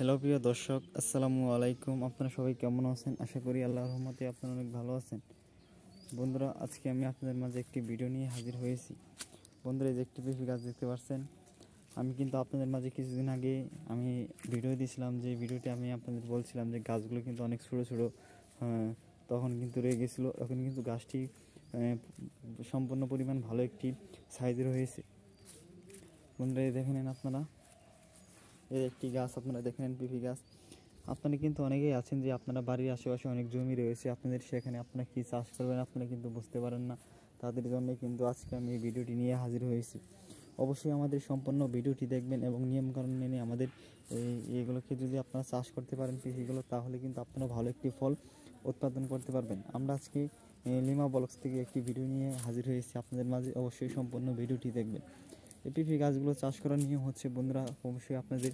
Hello প্রিয় দর্শক, আসসালামু আলাইকুম। আপনারা সবাই কেমন আছেন? আশা করি আল্লাহর রহমতে আপনারা অনেক ভালো আছেন। বন্ধুরা, আজকে আমি আপনাদের মাঝে একটি ভিডিও নিয়ে হাজির হয়েছি। বন্ধুরা, এই যে একটি পেঁপে গাছ দেখতে পাচ্ছেন। আমি কিন্তু আপনাদের মাঝে কিছুদিন আগে আমি ভিডিও দিয়েছিলাম, যে ভিডিওটি আমি আপনাদের বলছিলাম যে গাছগুলো কিন্তু অনেক ছোটো ছোটো তখন কিন্তু রয়ে গেছিলো। এখন কিন্তু গাছটি সম্পূর্ণ পরিমাণ ভালো একটি সাইজের হয়েছে। বন্ধুরা, এই দেখে নেন আপনারা, এই একটি গাছ আপনারা দেখে নেন, পেঁপে গাছ। আপনারা কিন্তু অনেকেই আছেন যে আপনারা বাড়ির আশেপাশে অনেক জমি রয়েছে, আপনাদের সেখানে আপনারা কী চাষ করবেন আপনারা কিন্তু বুঝতে পারেন না। তাদের জন্য কিন্তু আজকে আমি এই ভিডিওটি নিয়ে হাজির হয়েছি। অবশ্যই আমাদের সম্পূর্ণ ভিডিওটি দেখবেন এবং নিয়মকানুন মেনে আমাদের এইগুলোকে যদি আপনারা চাষ করতে পারেন পেঁপেগুলো, তাহলে কিন্তু আপনারা ভালো একটি ফল উৎপাদন করতে পারবেন। আমরা আজকে লিমা ব্লগস থেকে একটি ভিডিও নিয়ে হাজির হয়েছি আপনাদের মাঝে। অবশ্যই সম্পূর্ণ ভিডিওটি দেখবেন। এই পেঁপে গাছগুলো চাষ করার নিয়ম হচ্ছে, বন্ধুরা, অবশ্যই আপনাদের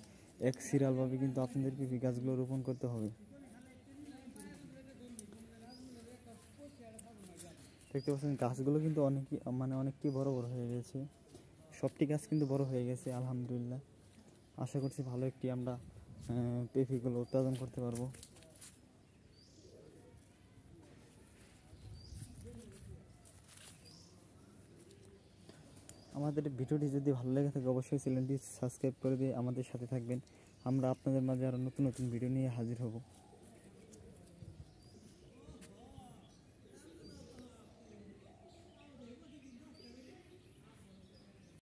এক সিরিয়ালভাবে কিন্তু আপনাদের পেঁপে গাছগুলো রোপণ করতে হবে। দেখতে পাচ্ছেন গাছগুলো কিন্তু অনেকটি বড় বড় হয়ে গেছে। সবটি গাছ কিন্তু বড় হয়ে গেছে আলহামদুলিল্লাহ। আশা করছি ভালো একটি আমরা পেঁপেগুলো উৎপাদন করতে পারবো। আমাদের ভিডিওটি যদি ভালো লেগে থাকে অবশ্যই চ্যানেলটি সাবস্ক্রাইব করে দিয়ে আমাদের সাথে থাকবেন। আমরা আপনাদের মাঝে আরও নতুন নতুন ভিডিও নিয়ে হাজির হব।